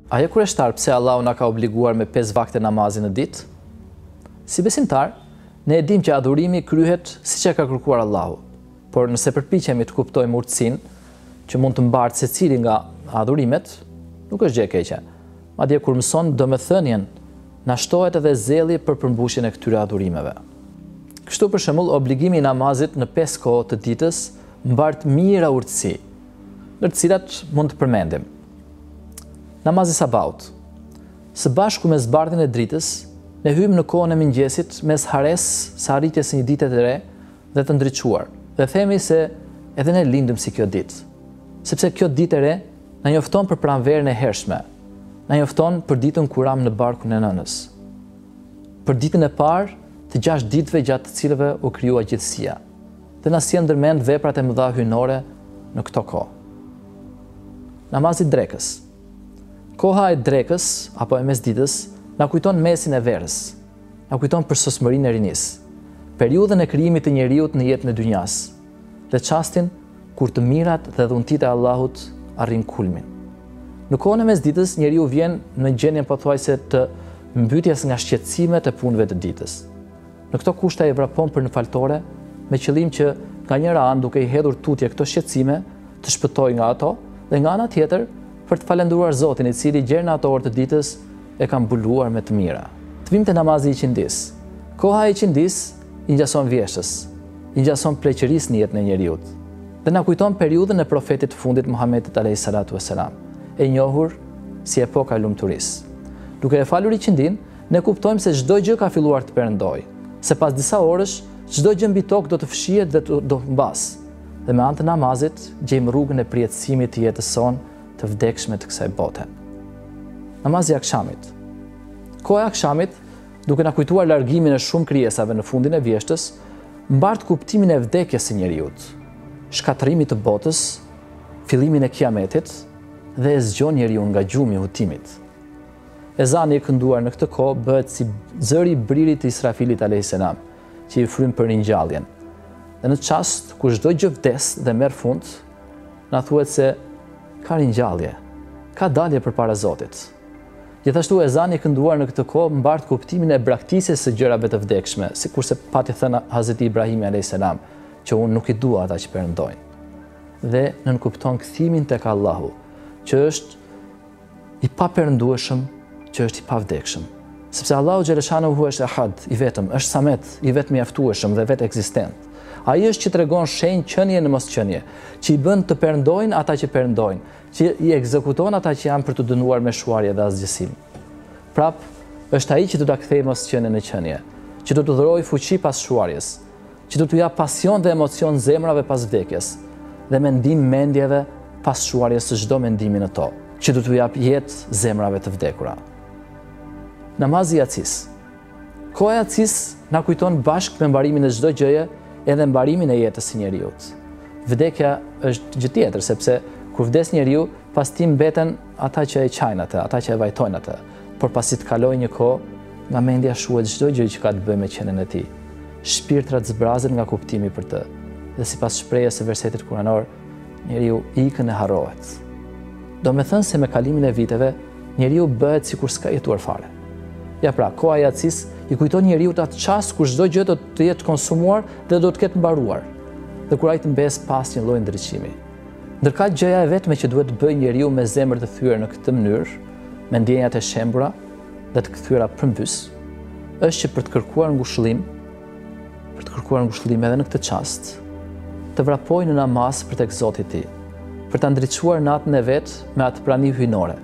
A je kurioztar pse Allahu na ka obliguar me 5 vakte namazin në ditë? Si besimtar, ne e dim që adhurimi kryhet siç e ka kërkuar Allahu. Por nëse përpiqemi të kuptojmë urtësinë që mund të mbartë secili nga adhurimet, nuk është gjë e keqe. Madje kur mëson domethënien, na shtohet edhe zelli për përmbushjen e këtyre adhurimeve. Kështu për shembull, obligimi i namazit në 5 kohë të ditës mbart mira urtësi, ndër të cilat mund të përmendim. Namazi sabahut. Së bashku me zbardhjen e dritës, ne hyjmë në kohën e mëngjesit mes hares së arritjes së një dite të re dhe të ndriçuar. Dhe themi se edhe ne lindëm si kjo ditë. Sepse kjo ditë e re na njofton për pranverën e hershme. Na njofton për ditën kur ram në barkun e nënës. Për ditën e parë të 6 ditëve gjatë të cilëve u krijua gjithësia. Dhe na sjell ndërmend veprat e mëdha hyjnore në këto kohë. Namazi drekës. Koha e drekës apo e mesditës na kujton mesin e verës. Na kujton për sosmërinë e rinisë, periudhën e krijimit të njeriut në jetën e dynjas, dhe çastin kur të mirat dhe dhuntit e Allahut arrin kulmin. Në kohën e mesditës njeriu vjen në gjendjen pothuajse të mbytjes nga shqetësimet e punëve të ditës. Në këto kushte ai vrapon për në faltore me qëllim që nga njëra anë duke i hedhur tutje këto shqetësime të shpëtojë nga ato dhe nga ana tjetër për të falendruar Zotin i cili gjerë në ato orë të ditës e ka mbuluar me të mira. Të vim te namazi i qindis. Koha e qindis i ngjason vjeshtës, i ngjason pleqërisë në jetën e njeriut. Dhe na kujton periudhën e profetit të fundit Muhamedit alayhi salatu wassalam, e njohur si epoka e lumturisë. Duke e falur i qindin, ne kuptojmë se çdo gjë ka filluar të perëndojë, se pas disa orësh çdo gjë mbi tokë do të fshihet dhe do të mbas. Dhe me anë të namazit gjejmë rrugën e përjetësimit të jetës sonë të vdekshme të kësaj bote. Namazi i akşamit. Koha e akşamit, duke na kujtuar largimin e shumë krijesave në fundin e vjeshtës, mbart kuptimin e vdekjes së njeriut, shkatërimit të botës, fillimin e kiametit dhe e zgjon njeriu nga gjumi i hutimit. Ezani i kënduar në këtë kohë bëhet si zëri i bririt të Israfilit alayhis salam, që i fryn për ringjalljen. Dhe në çast kur çdo gjë vdes dhe merr fund, na thuhet se ka ringjallje, ka dalje përpara Zotit. Gjithashtu ezani i kënduar në këtë kohë mbart kuptimin e braktisjes së gjërave të vdekshme, sikurse pati thënë Hazreti Ibrahimi alayhis salam, që unë nuk i dua ata që perëndojnë. Dhe nënkupton kthimin tek Allahu, që është i paperëndueshëm, që është i pavdekshëm. Sepse Allahu xhaleshanuhu është ahad, i vetëm, është samet, i vetë mjaftueshëm dhe vetë ekzistent. Ai është që tregon shenjë qenie në mosqenie, që i bën të perëndojnë ata që perëndojnë, që i ekzekuton ata që janë për të dënuar me shuarje dhe asgjësim. Prap, është ai që do ta kthejë mosqenien në qenie, që do të dhurojë fuqi pas shuarjes, që do t'u jap pasion dhe emocion zemrave pas vdekjes, dhe mendim mendjeve pas shuarjes së çdo mendimi në to, që do t'u jap jetë zemrave të vdekura. Namazi i Yacis. Koha e Yacis na kujton bashkë me mbarimin e çdo gjëje edhe mbarimin e jetës së njeriut. Vdekja është gjë tjetër, sepse kur vdes njeriu, pas tij mbeten ata që e qajnë atë, ata që e vajtojnë atë, por pasi të kalojë një kohë, nga mendja shuhet çdo gjë që ka të bëjë me qenien e tij. Shpirtrat zbrazen nga kuptimi për të, dhe sipas shprehjes së versetit kuranor, njeriu ikën e harrohet. Do me thënë se me kalimin e viteve, njeriu bëhet sikur s'ka jetuar fare. Ja pra, koha e Yacis i kujton njeriu atë çast kur çdo gjë do të jetë konsumuar dhe do të ketë mbaruar, dhe kur ai të mbes pas një lloji ndriçimi. Ndërka gjëja e vetme që duhet të bëjë njeriu me zemër të thyer në këtë mënyrë, me ndjenjat e shembura dhe të kthyera përmbys, është që për të kërkuar ngushëllim edhe në këtë çast, të vrapojë në namaz për tek Zoti i tij, për ta ndriçuar natën e vet me atë prani hyjnore,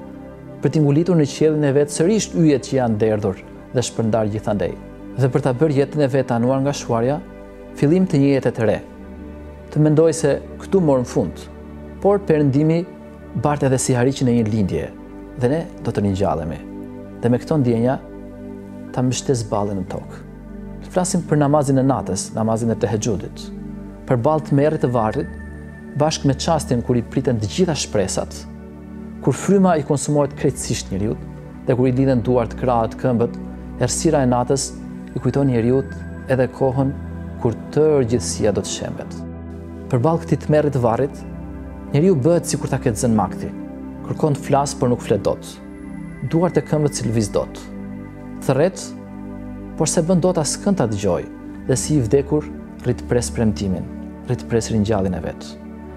për t'i ngulitur në qiellin e vet sërish yjet që janë derdhur dhe shpërndar gjithandej, dhe për ta bërë jetën e vet anuar nga shuarja, fillim të një jete të re. Të mendoj se këtu morën fund, por perëndimi bart edhe si harriqjen e një lindje, dhe ne do të ringjallemi. Dhe me këto ndjenja ta mbështes ballën në tokë. Të flasim për namazin e natës, namazin e tehexhudit, për ballë të merrit të varrit, bashkë me çastin kur i priten të gjitha shpresat, kur fryma i konsumohet krejtësisht njeriut, dhe kur i lidhen duart, krahët, këmbët, errësira e natës i kujton njeriut edhe kohën kur tërë gjithësia do të shembet. Përballë këtij tmerrit të varrit, njeriu bëhet sikur ta ketë zënë makti. Kërkon të flas por nuk flet dot. duart e këmbët si lëviz dot. Thërret, por se bën dot askënd ta dëgjoj, dhe si i vdekur rrit pres premtimin, rrit pres ringjalljen e vet.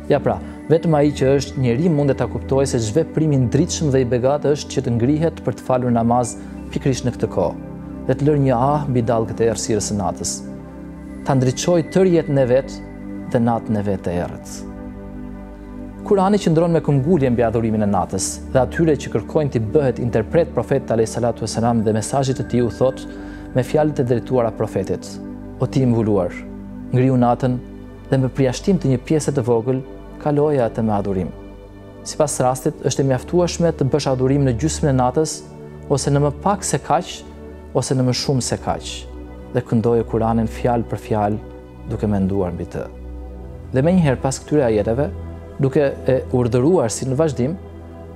Ja pra, vetëm ai që është njeri mundet ta kuptojë se ç'veprimi i ndritshëm dhe i begatë është që të ngrihet për të falur namaz pikërisht në këtë kohë, dhe të lërë një mbi dallgët e errësirës së natës, ta ndriçojë tërë jetën e vet dhe natën e vet të errët. Kurani qëndron me këmbgulje mbi adhurimin e natës, dhe atyre që kërkojnë të bëhet interpret profetit alayhis salatu wassalam dhe mesazhit të tij u thot me fjalët e drejtuara profetit: O ti i mbuluar, ngriu natën dhe me përjashtim të një pjese të vogël, kaloje atë me adhurim. Sipas rastit, është e mjaftueshme të bësh adhurim në gjysmën e natës, ose në më pak se kaq, ose në më shumë se kaq, dhe këndoje Kuranin fjalë për fjalë, duke menduar mbi të. Dhe menjëherë pas këtyre ajeteve, duke e urdhëruar si në vazhdim,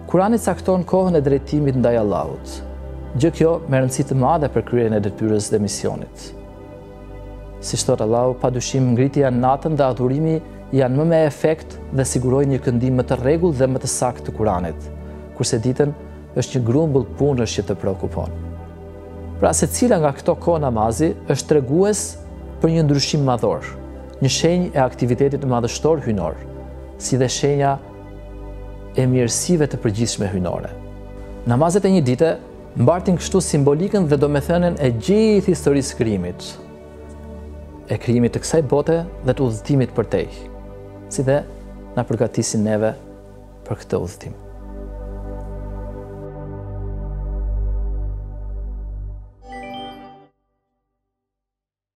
Kurani cakton kohën e drejtimit ndaj Allahut. Gjë kjo me rëndësi të madhe për kryerjen e detyrës dhe misionit. Siç thot Allahu, padyshim ngritja në natën dhe adhurimi janë më me efekt dhe sigurojnë një këndim më të rregullt dhe më të saktë të Kuranit, kurse ditën është një grumbull punësh që të preokupon. Pra secila nga këto kohë namazi është tregues për një ndryshim madhor, një shenjë e aktivitetit madhështor hynor, si dhe shenja e mirësive të përgjithshme hynore. Namazet e një dite mbartin kështu simbolikën dhe domethënien e gjithë historisë krijimit, e krijimit të kësaj bote dhe të udhëtimit përtej, si dhe na përgatisin neve për këtë udhëtim.